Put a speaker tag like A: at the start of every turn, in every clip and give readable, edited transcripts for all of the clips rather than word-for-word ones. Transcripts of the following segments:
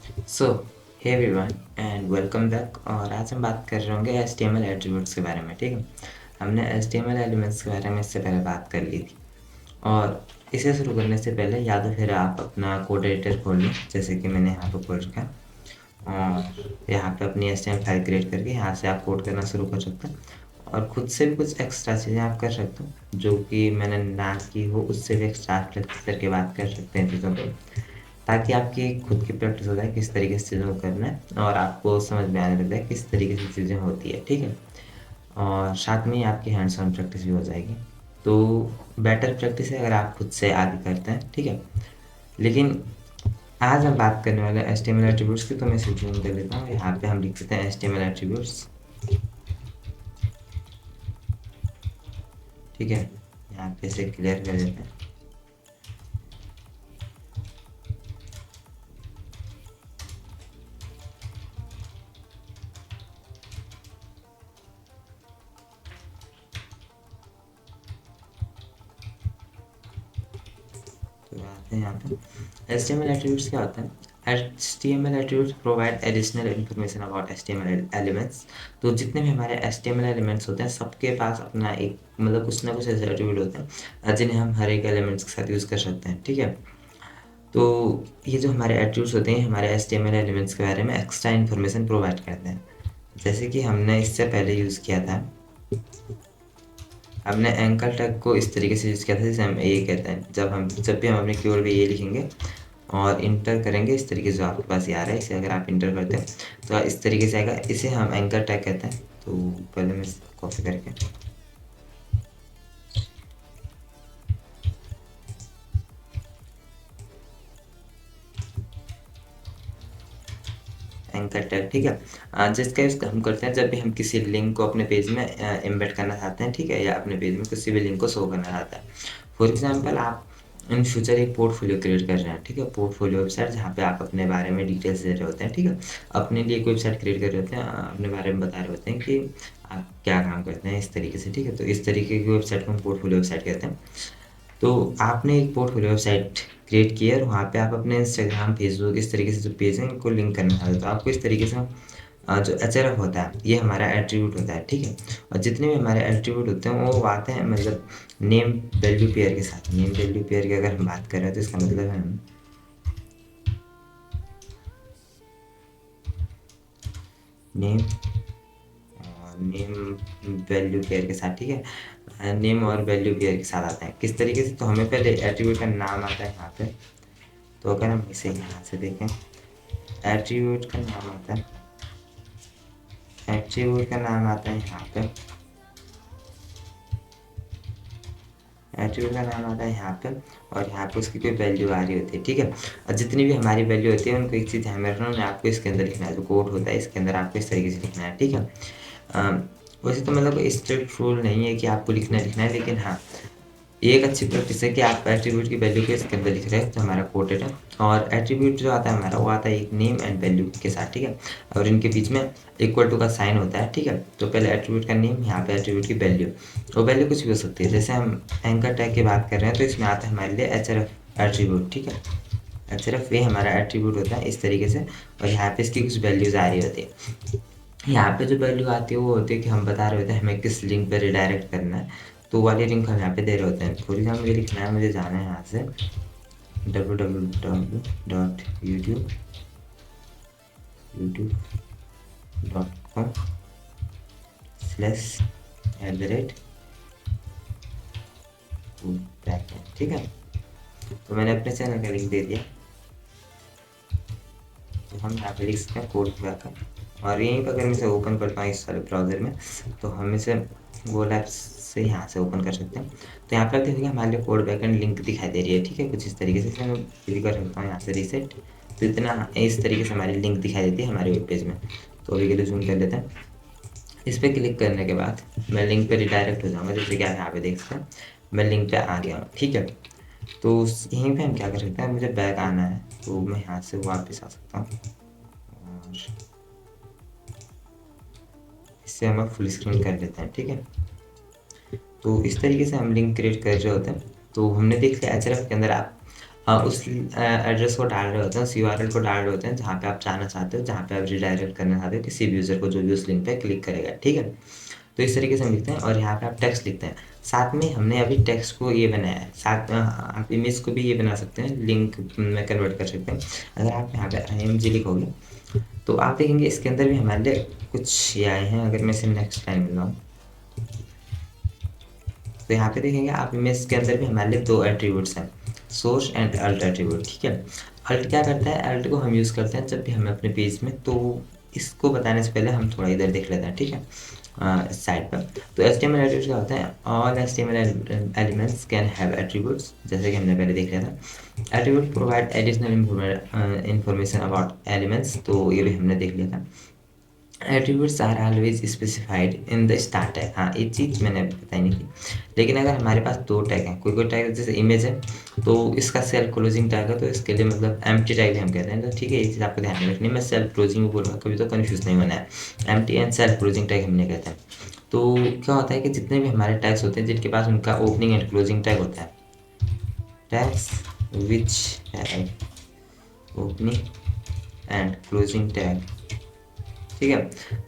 A: So hey everyone and welcome back. और आज हम बात कर रहे होंगे HTML एट्रीब्यूट्स के बारे में। ठीक है, हमने HTML एलिमेंट्स के बारे में इससे पहले बात कर ली थी। और इसे शुरू करने से पहले या तो फिर आप अपना कोड एडिटर खोल लें, जैसे कि मैंने यहाँ पर खोल रखा है, और यहाँ पे अपनी HTML फाइल क्रिएट करके यहाँ से आप कोड करना शुरू कर सकते हैं। और खुद से भी कुछ एक्स्ट्रा चीज़ें आप कर सकते हो जो कि मैंने ना की हो, उससे भी एक्स्ट्रा प्रैक्टिस करके बात कर सकते हैं चीज़ों को, ताकि आपकी खुद की प्रैक्टिस हो जाए किस तरीके से चीज़ों को करना है, और आपको समझ में आने लग जाए किस तरीके से चीज़ें होती है। ठीक है, और साथ में ही आपकी हैंड्स ऑन प्रैक्टिस भी हो जाएगी। तो बेटर प्रैक्टिस है अगर आप खुद से आगे करते हैं। ठीक है, लेकिन आज हम बात करने वाले हैं HTML एट्रीब्यूट्स की। तो मैं इसे जूम कर लेता हूँ, यहाँ पे हम लिख देते हैं HTML एट्रीब्यूट्स। ठीक है, यहाँ पे इसे क्लियर कर देते हैं। तो आते हैं यहाँ पे HTML एट्रीब्यूट्स क्या होता है। HTML attributes provide additional information about HTML elements. तो जितने भी हमारे HTML एलिमेंट्स होते हैं, सबके पास अपना एक मतलब कुछ ना कुछ ऐसे एट्रीब्यूट होते हैं जिन्हें हम हर एक एलिमेंट्स के साथ यूज़ कर सकते हैं। ठीक है, तो ये जो हमारे एट्रीब्यूट्स होते हैं हमारे HTML एलिमेंट्स के बारे में एक्स्ट्रा इन्फॉर्मेशन प्रोवाइड करते हैं। जैसे कि हमने इससे पहले यूज़ किया था, हमने एंकर टैग को इस तरीके से यूज़ किया था, जैसे हम ये कहते हैं, जब भी हम अपने कीवर्ड पे ये लिखेंगे और इंटर करेंगे इस तरीके से, जो आपके पास ये आ रहा है, इसे अगर आप इंटर करते हैं तो इस तरीके से आएगा। इसे हम एंकर टैग कहते हैं। तो पहले मैं कॉपी करके एंकर टैग, ठीक है, जिसका यूज़ हम करते हैं जब भी हम किसी लिंक को अपने पेज में एम्बेड करना चाहते हैं। ठीक है, या अपने पेज में किसी भी लिंक को शो करना चाहते हैं। फॉर एग्जांपल, आप इन फ्यूचर एक पोर्टफोलियो क्रिएट कर रहे हैं। ठीक है, पोर्टफोलियो वेबसाइट जहाँ पे आप अपने बारे में डिटेल्स दे रहे होते हैं। ठीक है, अपने लिए एक वेबसाइट क्रिएट कर रहे होते हैं, अपने बारे में बता रहे होते हैं कि आप क्या काम करते हैं इस तरीके से। ठीक है, तो इस तरीके की वेबसाइट को हम पोर्टफोलियो वेबसाइट कहते हैं। तो आपने एक पोर्टफोलियो वेबसाइट क्रिएट की है और वहाँ पे आप अपने इंस्टाग्राम, फेसबुक, इस तरीके से जो पेज हैं इनको लिंक करना चाहते हो। तो आपको इस तरीके से जो एचआरएफ होता है, ये हमारा एट्रीब्यूट होता है। ठीक है, और जितने भी हमारे एट्रीब्यूट होते हैं वो आते हैं मतलब नेम वैल्यू पेयर के साथ। नेम वैल्यू पेयर की अगर हम बात कर रहे हैं तो इसका मतलब है हम नेम नेम वैल्यू पेयर के साथ। ठीक है, नेम और वैल्यू पेयर के साथ आते हैं। किस तरीके से, तो हमें पहले एट्रीब्यूट का नाम आता है यहाँ पे। तो अगर हम इसे यहाँ से देखें, एट्रीब्यूट का नाम आता है, एट्रीब्यूट का नाम आता है यहाँ पे, एट्रीब्यूट का नाम आता है यहाँ पे, और यहाँ पे उसकी कोई वैल्यू आ रही होती है। ठीक है, और जितनी भी हमारी वैल्यू होती है उनको एक चीज़ ध्यान में रखना है, आपको इसके अंदर लिखना है। जो कोड होता है इसके अंदर आपको इस तरीके से लिखना है। ठीक है, वैसे तो मतलब कोई स्ट्रिक्ट रूल नहीं है कि आपको लिखना है, लेकिन हाँ, ये एक अच्छी प्रैक्टिस है कि आप एट्रीब्यूट की वैल्यू को इसके अंदर लिख रहे हैं, तो हमारा कोटेड है। और एट्रीब्यूट जो आता है हमारा, वो आता है एक नेम एंड वैल्यू के साथ। ठीक है, और इनके बीच में इक्वल टू का साइन होता है। ठीक है, तो पहले एट्रीब्यूट का नेम, यहाँ पे एट्रीब्यूट की वैल्यू, और वैल्यू कुछ भी हो सकती है। जैसे हम एंकर टैग की बात कर रहे हैं तो इसमें आता है हमारे लिए एचआरएफ एट्रीब्यूट। ठीक है, एचआरएफ ये हमारा एट्रीब्यूट होता है इस तरीके से, और यहाँ पे इसकी कुछ वैल्यूज आ रही होती है। यहाँ पे जो वैल्यू आती है वो होती है कि हम बता रहे होते हैं हमें किस लिंक पे रिडायरेक्ट करना है। तो वाली लिंक हम यहाँ पे दे रहे होते हैं। फॉर एग्जाम्पल मुझे लिखना है, मुझे जाना है यहाँ से www.youtube.com/@। ठीक है, तो मैंने अपने चैनल का लिंक दे दिया। तो हम यहाँ पे लिख सकते हैं कोड बैकअप, और यहीं पर अगर मैं इसे ओपन करता हूँ इस वाले ब्राउज़र में, तो हम इसे गूगल ऐप्स से यहाँ से ओपन कर सकते हैं। तो यहाँ पे आप देखिए हमारे लिए कोड बैकएंड लिंक दिखाई दे रही है। ठीक है, कुछ इस तरीके से मैं क्लिक कर सकता हूँ यहाँ से रीसेट, तो इतना इस तरीके से हमारी लिंक दिखाई देती है हमारे वेब पेज में। तो अभी के लिए जूम कर लेते हैं। इस पर क्लिक करने के बाद मैं लिंक पर रिडायरेक्ट हो जाऊँगा, जैसे कि आप यहाँ पे देख सकते हैं मैं लिंक पे आ गया हूँ। ठीक है, तो यहीं पे हम क्या कर सकते हैं, मुझे बैक आना है तो मैं यहाँ से वापस आ सकता हूँ, और इससे हम फुल स्क्रीन कर लेते हैं। ठीक है, तो इस तरीके से हम लिंक क्रिएट कर रहे होते हैं। तो हमने देख लिया एचआरएफ के अंदर आप उस एड्रेस को डाल रहे होते हैं, उस यूआरएल को डाल रहे होते हैं जहाँ पे आप जाना चाहते हो, जहाँ पे आप रिडायरेक्ट करना चाहते हो किसी भी यूज़र को जो भी उस लिंक पे क्लिक करेगा, ठीक है। तो इस तरीके से हम लिखते हैं और यहाँ पे आप टेक्स्ट लिखते हैं। साथ में हमने अभी टेक्स्ट को ये बनाया है, साथ आप इमेज को भी ये बना सकते हैं, लिंक में कन्वर्ट कर सकते हैं। अगर आप यहाँ पे IMG लिखोगे तो आप देखेंगे इसके अंदर भी हमारे लिए कुछ ये आए हैं। अगर मैं इसे नेक्स्ट लाइन में लाऊँ तो यहाँ पे देखेंगे आप इमेज के अंदर भी हमारे लिए दो एट्रीब्यूट्स हैं, सोर्स एंड अल्ट एट्रीब्यूट, ठीक है। अल्ट क्या करता है, अल्ट को हम यूज़ करते हैं जब भी हमें अपने पेज में, तो इसको बताने से पहले हम थोड़ा इधर देख लेते हैं, ठीक है, इस साइड पर। तो HTML एट्रीब्यूट्स क्या होता है, all HTML elements can have attributes, जैसे कि हमने पहले देख लिया था। Attribute provide additional information about elements, तो ये भी हमने देख लिया था। Attributes are always specified in the start tag, हाँ एक चीज़ मैंने बताई नहीं थी। लेकिन अगर हमारे पास दो टैग हैं, कोई टैग जैसे इमेज है तो इसका सेल्फ क्लोजिंग टैग है, तो इसके लिए मतलब एम्प्टी टैग भी हम कहते हैं, तो ठीक है, ये चीज़ आपको ध्यान में रखनी है। मैं सेल्फ क्लोजिंग बोल रहा हूँ, कभी तो कन्फ्यूज नहीं होना है। Empty and self closing tag हमने कहते हैं। तो क्या होता है कि जितने भी हमारे टैग्स होते हैं जिनके पास उनका ओपनिंग एंड क्लोजिंग टैग होता है, tags which have opening and closing tag, ठीक है।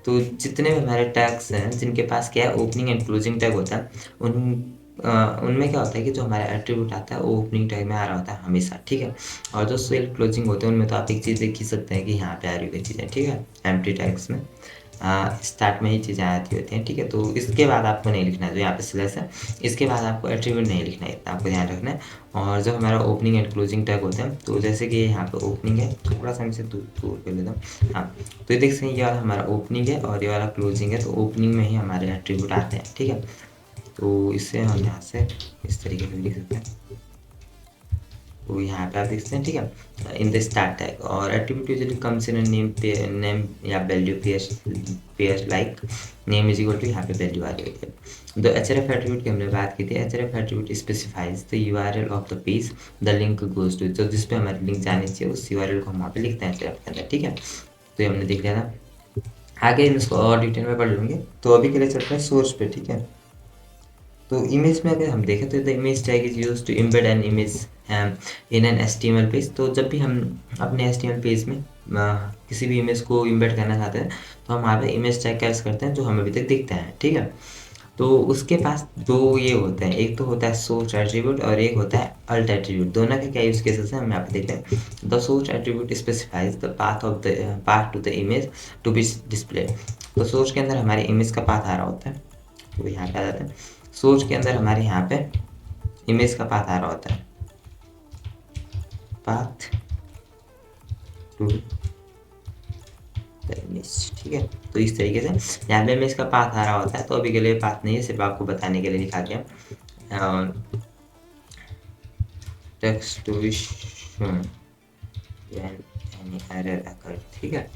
A: तो जितने भी हमारे टैग्स हैं जिनके पास क्या है, ओपनिंग एंड क्लोजिंग टैग होता है, उनमें क्या होता है कि जो हमारा एट्रीब्यूट आता है वो ओपनिंग टैग में आ रहा होता है हमेशा, ठीक है। और जो सेल्फ क्लोजिंग होते हैं उनमें तो आप एक चीज़ देख ही सकते हैं कि यहाँ पे आ रही हुई चीज़ें, ठीक है, एम्प्टी टैग्स में स्टार्ट में ही चीज़ें आती होती हैं, ठीक है। तो इसके बाद आपको नहीं लिखना है, जो यहाँ पे स्लैश है इसके बाद आपको एट्रीब्यूट नहीं लिखना है, इतना आपको ध्यान रखना है। और जो हमारा ओपनिंग एंड क्लोजिंग टैग होते हैं, तो जैसे कि यहाँ पे ओपनिंग है, थोड़ा सा इसे दूर कर लेता हूँ, हाँ। तो ये देख सकते हैं ये वाला हमारा ओपनिंग है और ये वाला क्लोजिंग है, तो ओपनिंग में ही हमारे एट्रीब्यूट आते हैं, ठीक है। तो इसे हम यहाँ से इस तरीके से लिख सकते हैं, तो यहाँ पे आप देख सकते हैं, ठीक है, इन द स्टार्ट टैग। और attribute usually comes in name या value pair like name is equal to, यहाँ पे वैल्यू आ रही है। द href एट्रीब्यूट की हमने बात की थी, href attribute specifies the URL of the page the link goes to, तो जिस पे हमारी लिंक जानी चाहिए उस यूआरएल को हम वहाँ पे लिखते हैं href के अंदर, ठीक है। तो ये हमने देख लिया था, आगे हम इसको और डिटेल में पढ़ लेंगे। तो अभी के लिए चलते हैं सोर्स पे, ठीक है। तो इमेज में अगर हम देखें तो the image tag is use to embed an image in an HTML page. तो जब भी हम अपने HTML पेज में किसी भी इमेज को इम्बेड करना चाहते हैं तो हम वहाँ पे इमेज टैग का यूज़ करते हैं, जो हमें अभी तक दिखते हैं, ठीक है। तो उसके पास दो ये होते हैं, एक तो होता है सोर्स एट्रीब्यूट और एक होता है अल्ट एट्रीब्यूट। दोनों के क्या यूज केसेस हैं हम यहाँ पे देखते हैं। The source attribute specifies the path to the image to be display. तो सोर्स के अंदर हमारी इमेज का पाथ आ रहा होता है, तो यहाँ पे आ जाता है। सोर्स के अंदर हमारे यहाँ पे इमेज का पाथ आ रहा होता है, पाथ टू इमेज, ठीक है। तो इस तरीके से यहाँ पे इमेज का पाथ आ रहा होता है, तो अभी के लिए पाथ नहीं है, सिर्फ आपको बताने के लिए लिखा गया text to be shown when any error occur, ठीक है।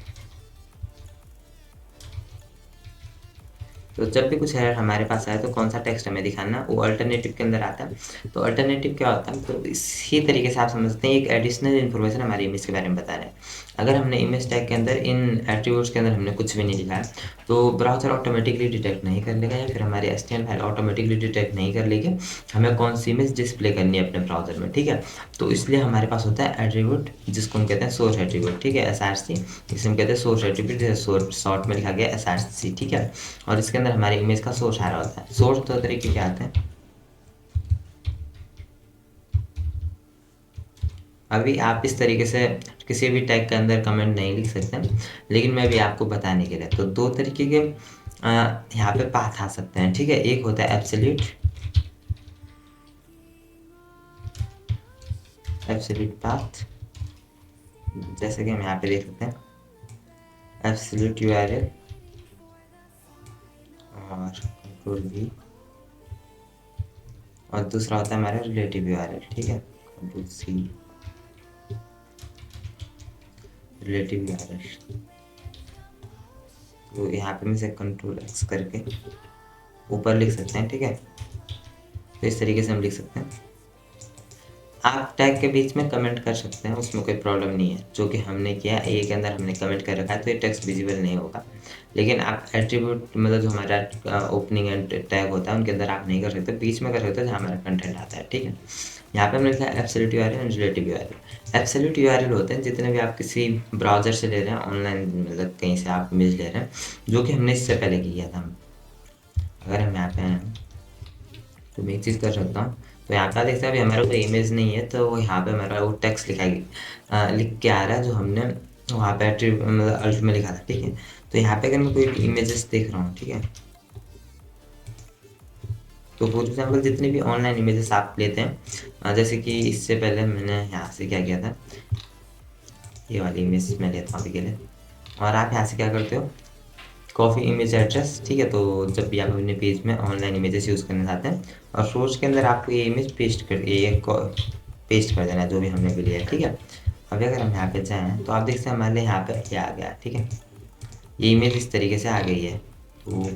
A: तो जब भी कुछ एरर हमारे पास आए तो कौन सा टेक्स्ट हमें दिखाना, वो अल्टरनेटिव के अंदर आता है। तो अल्टरनेटिव क्या होता है, तो इसी तरीके से आप समझते हैं एक एडिशनल इन्फॉर्मेशन हमारी इमेज के बारे में बता रहे हैं। अगर हमने इमेज टैग के अंदर इन एट्रीब्यूट्स के अंदर हमने कुछ भी नहीं लिखा है तो ब्राउज़र ऑटोमेटिकली डिटेक्ट नहीं कर लेगा, या फिर हमारी HTML फाइल ऑटोमेटिकली डिटेक्ट नहीं कर लेगी हमें कौन सी इमेज डिस्प्ले करनी है अपने ब्राउज़र में, ठीक है। तो इसलिए हमारे पास होता है एट्रीब्यूट जिसको हम कहते हैं सोर्स एट्रीब्यूट, ठीक है, SRC, जिसे हम कहते हैं सोर्स एट्रीब्यूट, जैसे शॉर्ट में लिखा गया SRC, ठीक है। और इसके अंदर हमारी इमेज का सोर्स आ रहा होता है। सोर्स दो तरीके के आते हैं, अभी आप इस तरीके से किसी भी टैग के अंदर कमेंट नहीं लिख सकते हैं, लेकिन मैं भी आपको बताने के लिए, तो दो तरीके के यहाँ पे पाथ आ सकते हैं, ठीक है। एक होता है एब्सोल्यूट पाथ, जैसे कि हम यहाँ पे देख सकते हैं एब्सोल्यूट यूआरएल और कंट्रोल V, और दूसरा होता है हमारा रिलेटिव यूआरएल, ठीक है, कंट्रोल C, रिलेटिव यूआरएल। तो यहाँ पे मैं से कंट्रोल X करके ऊपर लिख सकते हैं, ठीक है। तो इस तरीके से हम लिख सकते हैं। आप टैग के बीच में कमेंट कर सकते हैं, उसमें कोई प्रॉब्लम नहीं है। जो कि हमने किया ए के अंदर हमने कमेंट कर रखा है, तो ये टेक्स्ट विजिबल नहीं होगा। लेकिन आप एट्रीब्यूट मतलब जो हमारा ओपनिंग एंड टैग होता है उनके अंदर आप नहीं कर सकते, बीच में कर सकते हो जहाँ हमारा कंटेंट आता है, ठीक है। यहाँ पे हमने लिखा है absolute URL and relative URL. Absolute URL होते हैं जितने भी आप किसी ब्राउज़र से ले रहे हैं, ऑनलाइन मतलब कहीं से आप इमेज ले रहे हैं, जो कि हमने इससे पहले किया था। अगर हम यहाँ पे हैं तो मैं एक चीज़ कर सकता हूँ, तो यहाँ पे देखते हैं अभी हमारा कोई इमेज नहीं है, तो यहाँ पे हमारा वो टेक्स्ट लिख के आ रहा है जो हमने वहाँ पे मतलब अल्ट में लिखा था, ठीक है। तो यहाँ पे अगर मैं कोई इमेजेस देख रहा हूँ, ठीक है, तो फॉर एग्जाम्पल जितने भी ऑनलाइन इमेजेस आप लेते हैं, जैसे कि इससे पहले मैंने यहाँ से क्या किया था, ये वाली इमेज मैं लेता हूँ अभी के लिए। और आप यहाँ से क्या करते हो, कॉफ़ी इमेज एड्रेस, ठीक है। तो जब भी आप अपने पेज में ऑनलाइन इमेजेस यूज़ करना चाहते हैं और सोर्स के अंदर आपको ये इमेज पेस्ट कर देना है जो भी हमने भी लिया है, ठीक है। अभी अगर हम यहाँ पे जाएँ तो आप देख सकते हैं हमारे यहाँ पे ये आ गया, ठीक है। ये इमेज इस तरीके से आ गई है। तो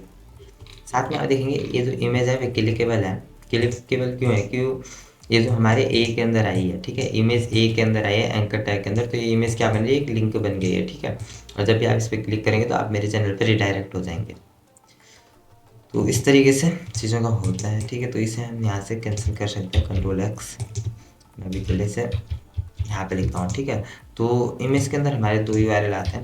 A: साथ में आप देखेंगे ये जो इमेज है वो क्लिकेबल है। क्लिकेबल क्यों है, क्यों, ये जो हमारे ए के अंदर आई है, ठीक है, इमेज ए के अंदर आई है एंकर टैग के अंदर, तो ये इमेज क्या बन रही है, एक लिंक बन गई है, ठीक है। और जब भी आप इस पर क्लिक करेंगे तो आप मेरे चैनल पर रिडायरेक्ट हो जाएंगे। तो इस तरीके से चीज़ों का होता है, ठीक है। तो इसे हम यहाँ से कैंसिल कर सकते हैं, Ctrl+X। मैं अभी पहले से यहाँ पे लिखता हूँ, ठीक है। तो इमेज के अंदर हमारे दो यूआरएल आते हैं,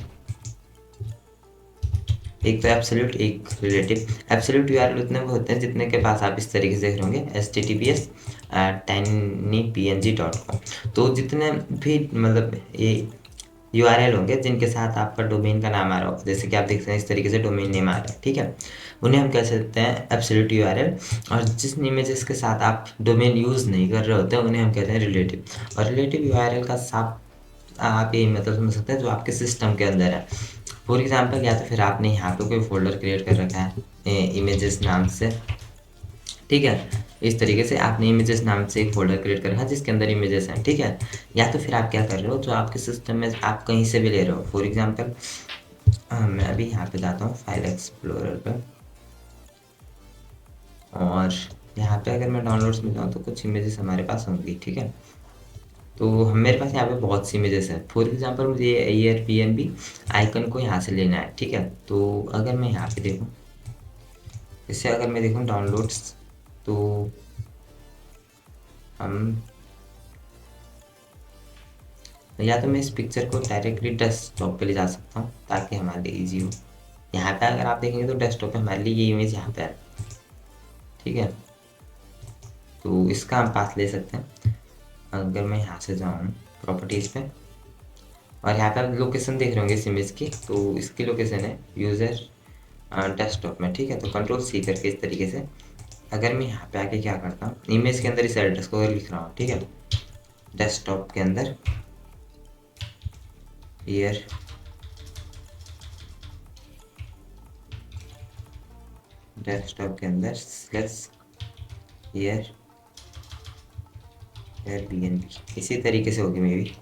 A: एक तो एब्सोल्यूट, एक रिलेटिव। एब्सोल्यूट यूआरएल उतने वो होते हैं जितने के पास आप इस तरीके से देख रहे होंगे, https://tinypng.com। तो जितने भी मतलब ये यूआरएल होंगे जिनके साथ आपका डोमेन का नाम आ रहा हो, जैसे कि आप देख सकते हैं इस तरीके से डोमेन नेम आ रहा है, ठीक है, उन्हें हम कह सकते हैं एब्सोल्यूट यूआरएल। और जिस इमेजेस के साथ आप डोमेन यूज़ नहीं कर रहे होते हैं उन्हें हम कहते हैं रिलेटिव। और रिलेटिव यूआरएल का साफ आप ये मतलब समझ सकते हैं जो आपके सिस्टम के अंदर है। फॉर एग्जांपल या तो फिर आपने यहाँ पे कोई फोल्डर क्रिएट कर रखा है इमेजेस नाम से, ठीक है। इस तरीके से आपने इमेजेस नाम से एक फोल्डर क्रिएट कर रखा है जिसके अंदर इमेजेस हैं, ठीक है। या तो फिर आप क्या कर रहे हो, जो आपके सिस्टम में आप कहीं से भी ले रहे हो। फॉर एग्जांपल मैं अभी यहाँ पे जाता हूँ फाइल एक्सप्लोरर पर, और यहाँ पे अगर मैं डाउनलोड्स में जाऊँ तो कुछ इमेजेस हमारे पास होंगी, ठीक है। तो मेरे पास यहाँ पे बहुत सी इमेजेस हैं। फॉर एग्जांपल मुझे ये एयरबीएनबी आइकन को यहाँ से लेना है, ठीक है। तो अगर मैं यहाँ पे देखूँ, इससे अगर मैं देखूँ डाउनलोड्स, तो हम या तो मैं इस पिक्चर को डायरेक्टली डेस्कटॉप पे ले जा सकता हूँ ताकि हमारे लिए ईजी हो। यहाँ पे अगर आप देखेंगे तो डेस्कटॉप पे हमारे लिए ये इमेज यहाँ पे है, ठीक है। तो इसका हम पाथ ले सकते हैं। अगर मैं यहाँ से जाऊँ प्रॉपर्टीज़ पे, और यहाँ पे आप लोकेशन देख रहे होंगे इस इमेज की, तो इसकी लोकेशन है यूज़र डेस्कटॉप में, ठीक है। तो Ctrl+C करके इस तरीके से अगर मैं यहाँ पे आके क्या करता हूँ, इमेज के अंदर इस एड्रेस को लिख रहा हूँ, ठीक है, डेस्कटॉप के अंदर ईयर डेस्कटॉप के अंदर ईयर एयरबीएनबी इसी तरीके से होगी मे बी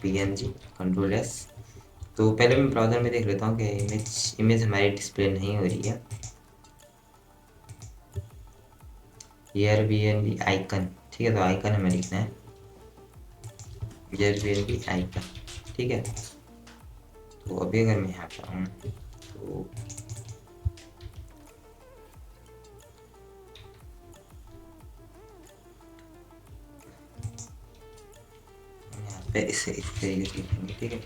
A: .png Ctrl+S। तो पहले मैं ब्राउज़र में देख लेता हूँ कि इमेज हमारी डिस्प्ले नहीं हो रही है। एयरबीएनबी आइकन, ठीक है, तो आइकन हमें लिखना है एयरबीएनबी आइकन, ठीक है। तो अभी अगर मैं यहाँ पर आऊँ तो यहाँ पे इसे इस तरीके से लिखेंगे, ठीक है,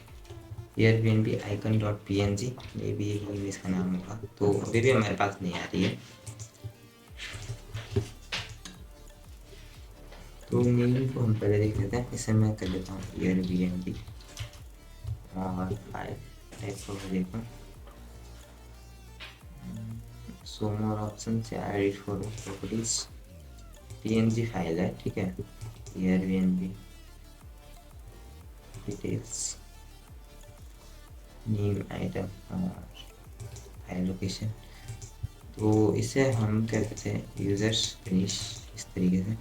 A: Airbnb icon .png, may be यही इमेज का नाम होगा। तो अभी भी हमारे पास नहीं आ रही है, तो नेम को हम पहले देख लेते हैं। इसे मैं कर लेता हूँ एयरबीएनबी और फाइल टाइप को मैं देखूँ, सो मोर ऑप्शन से edit for properties, PNG file है, ठीक है, एयरबीएनबी डिटेल्स, नेम आइटम और फाइल लोकेशन। तो इसे हम क्या कहते हैं यूजर्स फिनिश, इस तरीके से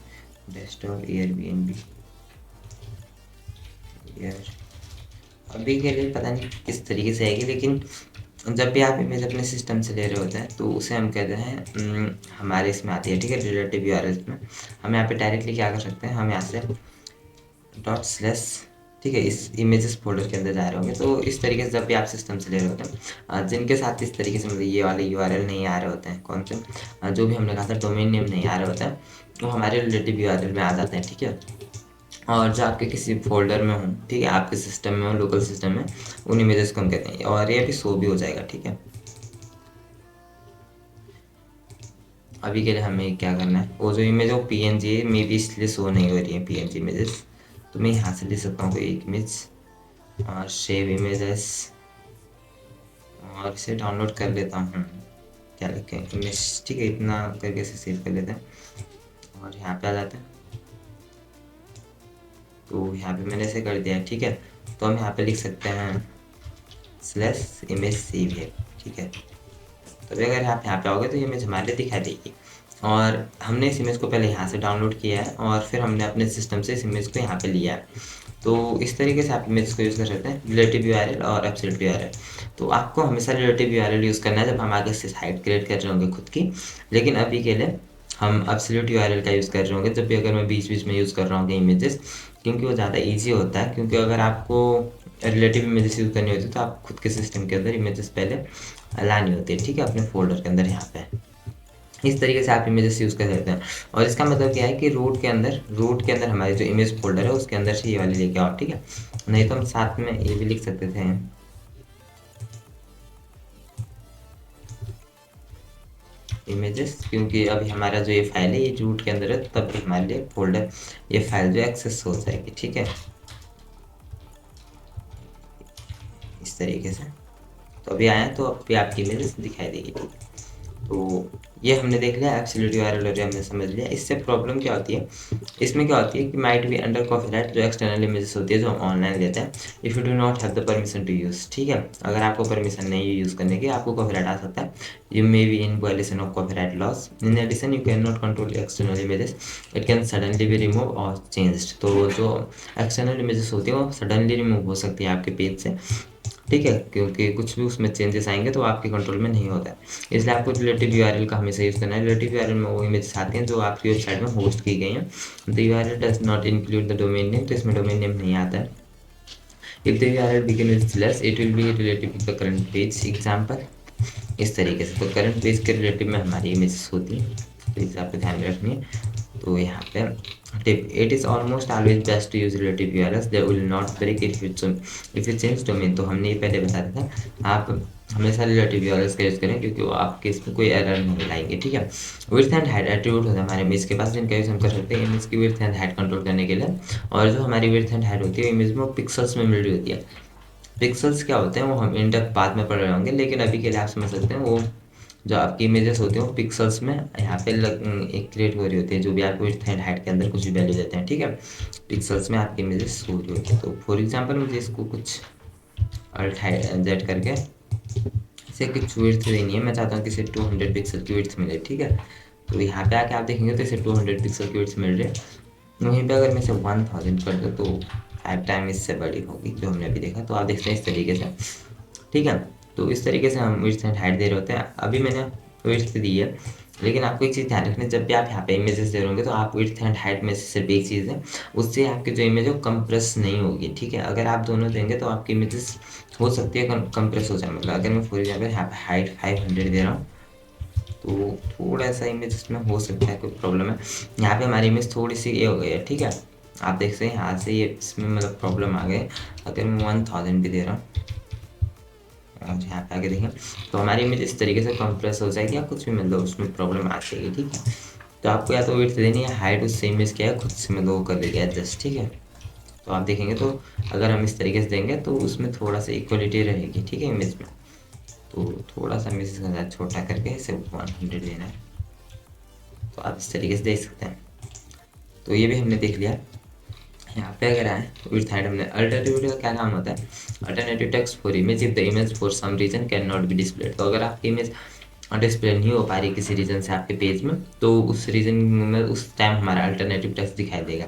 A: डेस्कटॉप एयरबीएनबी यार। अभी के लिए पता नहीं किस तरीके से आएगी, लेकिन जब भी आप इमेज अपने सिस्टम से ले रहे होते हैं तो उसे हम कहते हैं हमारे इसमें आती है, ठीक है, रिलेटिव यूआरएल में। हम यहाँ पे डायरेक्टली क्या कर सकते हैं, हम यहाँ से डॉट स्लैश, ठीक है, इस इमेजेस फोल्डर के अंदर जा रहे होंगे। तो इस तरीके से जब भी आप सिस्टम से ले रहे होते हैं, जिनके साथ इस तरीके से मतलब ये वाले यूआरएल नहीं आ रहे होते हैं, कौन से, जो भी हमने कहा था डोमेन नेम नहीं आ रहे होते हैं, वो हमारे रिलेटिव यूआरएल में आ जाते हैं, ठीक है। और जो आपके किसी फोल्डर में हो, ठीक है, आपके सिस्टम में हो, लोकल सिस्टम में, उन इमेजेस को हम कहते हैं, और ये भी शो भी हो जाएगा, ठीक है। अभी के लिए हमें क्या करना है, वो जो इमेज हो पीएनजी है, मे बी इसलिए शो नहीं हो रही है पीएनजी इमेजेस, तो मैं यहाँ से ले सकता हूँ कोई एक इमेज और सेव इमेजेस, और इसे डाउनलोड कर लेता हूँ, क्या लिखें, इमेज, ठीक है, इतना करके इसे सेव कर लेते हैं और यहाँ पे आ जाते हैं। तो यहाँ पे मैंने इसे कर दिया है, ठीक है। तो हम यहाँ पे लिख सकते हैं स्लैश इमेज सेव है, ठीक है। तो अगर आप यहाँ पे आओगे तो ये इमेज हमारे लिए दिखाई देगी, और हमने इस इमेज को पहले यहाँ से डाउनलोड किया है और फिर हमने अपने सिस्टम से इस इमेज को यहाँ पे लिया है। तो इस तरीके से आप इमेज को यूज़ कर सकते हैं, रिलेटिव यूआरएल और एब्सोल्यूट यूआरएल। तो आपको हमेशा रिलेटिव यूआरएल यूज़ करना है जब हम आगे से साइट क्रिएट कर रहे होंगे खुद की, लेकिन अभी के लिए हम एब्सोल्यूट यूआरएल का यूज़ कर रहे होंगे जब भी अगर मैं बीच बीच में यूज़ कर रहा हूँ इमेजेस, क्योंकि वो ज़्यादा ईजी होता है। क्योंकि अगर आपको रिलेटिव इमेजेस यूज़ करनी होती है तो आप खुद के सिस्टम के अंदर इमेजेस पहले लानी होती है, ठीक है, अपने फोल्डर के अंदर यहाँ पे। इस तरीके से आप इमेजेस यूज़ कर सकते हैं, और इसका मतलब क्या है कि रूट के अंदर हमारी जो इमेज फोल्डर है उसके अंदर से ये वाले लेके आओ, ठीक है। नहीं तो हम साथ में ये भी लिख सकते थे इमेजेस, क्योंकि अभी हमारा जो ये फाइल है ये रूट के अंदर है, तब भी हमारे लिए फोल्डर, ये फाइल जो एक्सेस हो जाएगी, ठीक है, इस तरीके से। तो अभी आए तो अब भी आपकी इमेजेस दिखाई देगी, ठीक है। तो ये हमने देख लिया एब्सोल्यूट यूआरएल, और हमने समझ लिया। इससे प्रॉब्लम क्या होती है, इसमें क्या होती है कि माइट बी अंडर कॉपीराइट, जो एक्सटर्नल इमेजेस होती है जो हम ऑनलाइन लेते हैं, if you do not have the permission to use, ठीक है। अगर आपको परमिशन नहीं है यूज़ करने की, आपको कॉपीराइट आ सकता है, you may be in violation of copyright laws. In addition you can not control external images, it can suddenly be remove और चेंज्ड। तो जो एक्सटर्नल इमेजेस होती है वो सडनली रिमूव हो सकती है आपके पेज से, ठीक है, क्योंकि कुछ भी उसमें चेंजेस आएंगे तो आपके कंट्रोल में नहीं होता है। इसलिए आपको रिलेटिव यूआरएल का हमेशा यूज़ करना है। रिलेटिव यूआरएल में वो इमेजेस आती हैं जो आपकी वेबसाइट में होस्ट की गई हैं। The URL does not include the domain name, तो इसमें डोमेन नेम नहीं आता है। If the URL begin with slash it will be relative to the current page example, इस तरीके से। तो करंट पेज के रिलेटिव में हमारी इमेजेस होती हैं, तो इसे आपको ध्यान में रखनी है। तो यहाँ पे tip, it is almost always best to use relative URLs, they will not break if you change domain. तो हमने ये पहले बता दिया था, आप हमेशा रिलेटिव यूआरएल्स का यूज़ करें क्योंकि वो आपके इसमें कोई एरर नहीं लाएंगे, ठीक है। विड्थ एंड हाइट एट्रीब्यूट होता है हमारे इमेज के पास, जिनका यूज़ हम कर सकते हैं इमेज की विड्थ एंड हाइट कंट्रोल करने के लिए। और जो हमारी विड्थ एंड हाइट होती है इमेज में, वो पिक्सल्स में मिल रही होती है। पिक्सल्स क्या होते हैं वो हम इन डेप्थ बाद में पढ़ रहे होंगे, लेकिन अभी के लिए आप समझ सकते हैं वो जो आपकी इमेजेस होती हैं वो पिक्सल्स में यहाँ पे एक क्रिएट हो रही होती है, जो भी आप विड्थ एंड हाइट के अंदर कुछ भी वैल्यू देते हैं, ठीक है, पिक्सल्स में आपकी इमेजेस हो रही होती है। तो फॉर एग्जांपल मुझे इसको कुछ अल्ट हाइट जेड करके इसे कुछ विड्थ देनी है, मैं चाहता हूँ कि इसे 200 पिक्सल की विड्थ मिले, ठीक है। तो यहाँ पे आके आप देखेंगे तो इसे 200 पिक्सल की विड्थ मिल रही है। वहीं पे अगर मैं इसे 1000 कर दूँ तो 5 टाइम इससे बड़ी होगी, जो हमने अभी देखा। तो आप देखते हैं इस तरीके से, ठीक है। तो इस तरीके से हम विड्थ एंड हाइट दे रहे होते हैं। अभी मैंने विड्थ दी है, लेकिन आपको एक चीज़ ध्यान रखनी है, जब भी आप यहाँ पे इमेजेस दे रहे होंगे तो आप विड्थ एंड हाइट में से सिर्फ एक चीज़ है, उससे आपकी जो इमेज है वो कंप्रेस नहीं होगी, ठीक है। अगर आप दोनों देंगे तो आपकी इमेजेस हो सकती है कंप्रेस हो जाए। मतलब अगर मैं फॉर एग्जाम्पल यहाँ पे हाइट 500 दे रहा हूँ तो थोड़ा सा इमेज में हो सकता है कोई प्रॉब्लम है। यहाँ पे हमारी इमेज थोड़ी सी ये हो गई है, ठीक है। आप देख सकते हैं यहाँ से ये इसमें मतलब प्रॉब्लम आ गई। अगर मैं 1000 भी दे रहा हूँ और यहाँ पे आगे देखें तो हमारी इमेज इस तरीके से कंप्रेस हो जाएगी, या कुछ भी मतलब उसमें प्रॉब्लम आ जाएगी, ठीक है। तो आपको या तो विड्थ देनी है, हाइट उससे इमेज क्या है खुद से मतलब वो कर देगी एडजस्ट, ठीक है। तो आप देखेंगे तो अगर हम इस तरीके से देंगे तो उसमें थोड़ा सा इक्वलिटी रहेगी, ठीक है, इमेज में। तो थोड़ा सा इमेज का छोटा करके इसे 100 देना है, तो आप इस तरीके से देख सकते हैं। तो ये भी हमने देख लिया। यहाँ पे अगर आए विड्थ हाइट हमने, अल्टरनेटिव का क्या काम होता है, alternative text for image if the image for some reason can not be displayed. तो अगर आपकी इमेज डिस्प्ले नहीं हो पा रही किसी रीजन से आपके पेज में, तो उस रीजन में उस टाइम हमारा अल्टरनेटिव टेक्स्ट दिखाई देगा।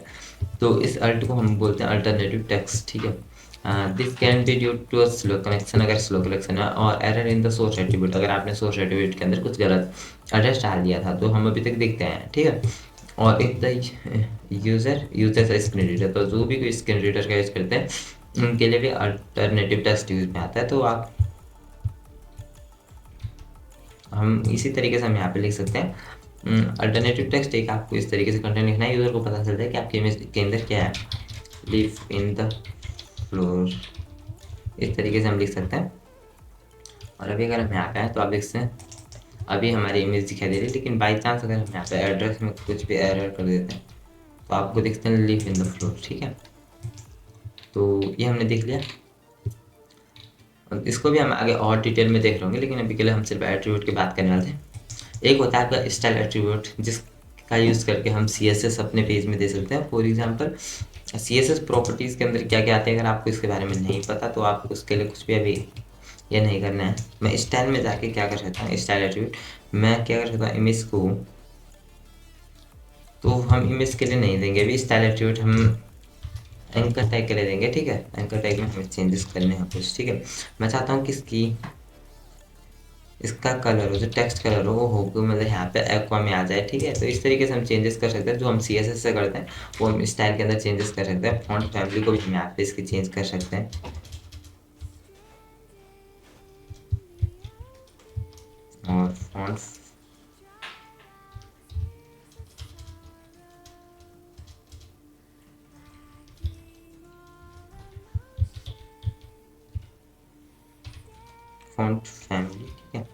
A: तो इस अल्ट को हम बोलते हैं अल्टरनेटिव टेक्स्ट, ठीक है। This can be due to a slow connection, अगर स्लो कनेक्शन है, और error in the source attribute, अगर आपने सोर्स एट्रीब्यूट के अंदर कुछ गलत एड्रेस डाल दिया था, तो हम अभी तक देखते हैं, ठीक है। और if the user uses a screen reader, तो जो भी कोई स्क्रीन रीडर का यूज़ करते हैं उनके लिए भी अल्टरनेटिव टेक्स्ट यूज में आता है। तो आप हम इसी तरीके से हम यहाँ पे लिख सकते हैं अल्टरनेटिव टेक्स्ट। एक आपको इस तरीके से कंटेंट लिखना है, यूजर को पता चलता है कि आपके इमेज के अंदर क्या है, लिव इन द फ्लोर, इस तरीके से हम लिख सकते हैं। और अभी अगर हम यहाँ पे आए तो आप लिख सकते हैं अभी हमारी इमेज दिखाई दे रही है, लेकिन बाई चांस अगर हम यहाँ पे एड्रेस में कुछ भी एरर कर देते हैं तो आपको दिखते हैं लिव इन द फ्लोर, ठीक है। तो ये हमने देख लिया, और इसको भी हम आगे और डिटेल में देख लेंगे, लेकिन अभी के लिए हम सिर्फ एट्रीब्यूट की बात करने वाले हैं। एक होता है आपका स्टाइल एट्रीब्यूट, जिसका यूज़ करके हम CSS अपने पेज में दे सकते हैं। फॉर एग्जांपल CSS प्रॉपर्टीज़ के अंदर क्या क्या आते हैं, अगर आपको इसके बारे में नहीं पता तो आपको उसके लिए कुछ भी अभी ये नहीं करना है। मैं स्टाइल में जाके क्या कर सकता हूँ, स्टाइल एट्रीब्यूट मैं क्या कर सकता हूँ, इमेज को, तो हम इमेज के लिए नहीं देंगे अभी, स्टाइल एट्रीब्यूट हम एंकर टैग के लिए देंगे, ठीक है। एंकर टैग में हमें चेंजेस करने हैं कुछ, ठीक है। मैं चाहता हूँ कि इसका कलर हो, जो टेक्स्ट कलर हो वो मतलब यहाँ पे एक्वा में आ जाए, ठीक है। तो इस तरीके से हम चेंजेस कर सकते हैं, जो हम CSS से करते हैं वो हम स्टाइल के अंदर चेंजेस कर सकते हैं। फॉन्ट फैमिली को भी हम यहाँ पे इसकी चेंज कर सकते हैं, और फॉन्ट फैमिली, ठीक है।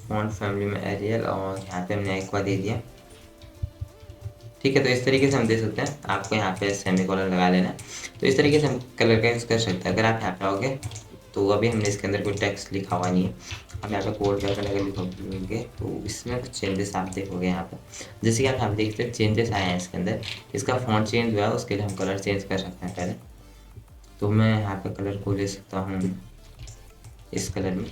A: फॉन्ट फैमिली में एरियल, और यहाँ पे हमने एक्वा दे दिया, ठीक है। तो इस तरीके से हम दे सकते हैं, आपको यहाँ पे सेमीकोलन लगा लेना है। तो इस तरीके से हम कलर का यूज़ कर सकते हैं। अगर आप यहाँ पे आओगे तो अभी हमने इसके अंदर कोई टेक्स्ट लिखा हुआ नहीं है, हम यहाँ पे कोड का अगर लिखोगे तो इसमें कुछ चेंजेस आप देखोगे यहाँ पे, जैसे कि आप यहाँ पे देखते हैं चेंजेस आए हैं इसके अंदर। इसका फॉन्ट चेंज हुआ है, उसके लिए हम कलर चेंज कर सकते हैं पहले। तो मैं यहाँ पे कलर को ले सकता हूँ इस कलर में,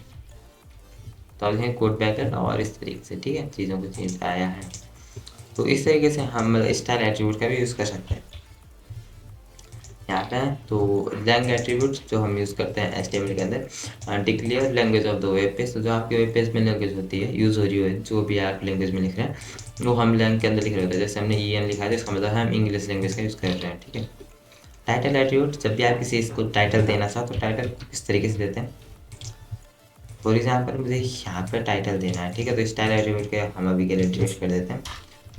A: तो अब देखें कोड बैकर, और इस तरीके से, ठीक है, चीज़ों को चेंज आया है। तो इस तरीके से हम स्टाइल एट्रीब्यूट का भी यूज़ कर सकते हैं यहाँ पे। तो लैंग एट्रीब्यूट जो हम यूज़ करते हैं HTML के अंदर, declare language of the web page, तो जो आपके वेब पेज में लैंग्वेज होती है यूज़ हो रही है, जो भी आप लैंग्वेज में लिख रहे हैं वो हम लैंग के अंदर लिख रहे होते हैं। जैसे हमने EN लिखा है, इसका मतलब हम इंग्लिश लैंग्वेज का यूज़ कर रहे हैं, ठीक है। टाइटल एट्रीब्यूट, जब भी आप किसी इसको टाइटल देना चाहो तो टाइटल किस तरीके से देते हैं। फॉर एग्जाम्पल मुझे यहाँ पे टाइटल देना है, ठीक है। तो स्टाइल एट्रीब्यूट के हम अभी के लिए डिलीट कर देते हैं।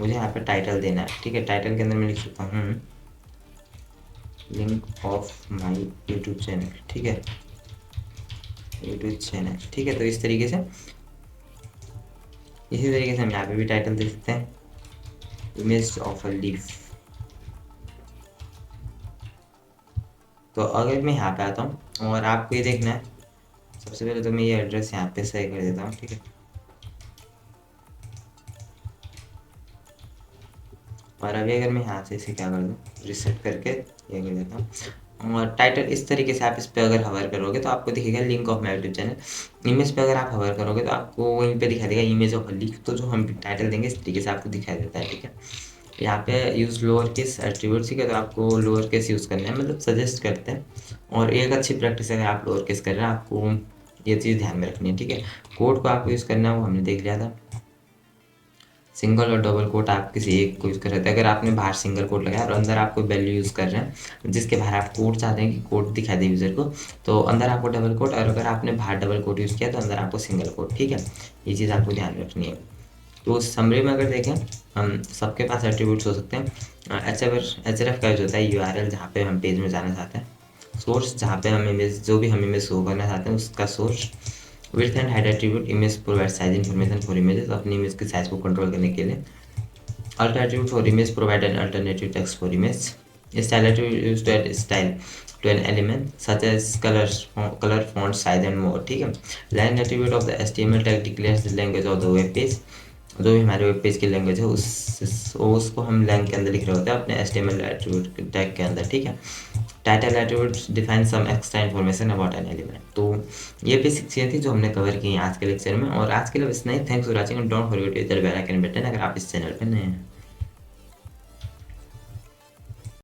A: मुझे यहाँ पे टाइटल देना है, ठीक है। टाइटल के अंदर मैं लिख सकता हूँ link of my YouTube channel, ठीक है, यूट्यूब चैनल, ठीक है। तो इस तरीके से, इसी तरीके से हम यहाँ पे भी टाइटल दे सकते हैं, इमेज ऑफ अ लीफ। तो अगर मैं यहाँ पे आता हूँ और आपको ये देखना है, सबसे पहले तो मैं ये एड्रेस यहाँ पे सही कर देता हूँ, ठीक है। और अभी अगर मैं यहाँ से इसे क्या कर दूँ, रिसेट करके ये कर देता हूँ। और टाइटल इस तरीके से आप इस पर अगर हवर करोगे तो आपको दिखेगा link of my YouTube channel. Image पे अगर आप हवर करोगे तो आपको वहीं पे दिखा देगा इमेज ऑफ लिंक। तो जो हम टाइटल देंगे इस तरीके से आपको दिखाई देता है, ठीक है। यहाँ पे यूज़ लोअर केस एट्रीब्यूट, ठीक है। तो आपको लोअर केस यूज़ करना है, मतलब सजेस्ट करते हैं। और एक अच्छी प्रैक्टिस है, अगर आप लोअर केस कर रहे हैं आपको ये चीज़ ध्यान में रखनी है, ठीक है। कोड को आपको यूज़ करना है, वो हमने देख लिया था। सिंगल और डबल कोट आप किसी एक को यूज़ कर सकते हैं। अगर आपने बाहर सिंगल कोट लगाया और अंदर आप कोई वैल्यू यूज़ कर रहे हैं जिसके बाहर आप कोड चाहते हैं कि कोड दिखा दे यूज़र को, तो अंदर आपको डबल कोट, और अगर आपने बाहर डबल कोट यूज़ किया तो अंदर आपको सिंगल कोट, ठीक है। ये चीज़ आपको ध्यान रखनी है। तो समरी में अगर देखें, हम सबके पास एट्रीब्यूट्स हो सकते हैं। HRF का यूज होता है URL, जहाँ पे हम पेज में जाना चाहते हैं। सोर्स, जहाँ पे हम इमेज, जो भी हम इमेज शो करना चाहते हैं उसका source. Width and height attribute, image provide size information for images, अपनी इमेज की साइज को कंट्रोल करने के लिए। Alt attribute for image, provide an alternative text for image. Style attribute use to add style to an element such as color, font size and more, ठीक है। Line attribute of the HTML tag declares the language of the web page। जो भी हमारे web page की language है उसको हम Lang के अंदर लिख रहे होते हैं अपने HTML एट्रीब्यूट टैग के अंदर, ठीक है। Title attribute define some extra information about an element. तो ये बेसिक चीज़ें थी जो हमने कवर की हैं आज के लेक्चर में, और आज के लिए बस नहीं। Thanks for watching, don't forget to hit the bell icon button अगर आप इस चैनल पर नए हैं।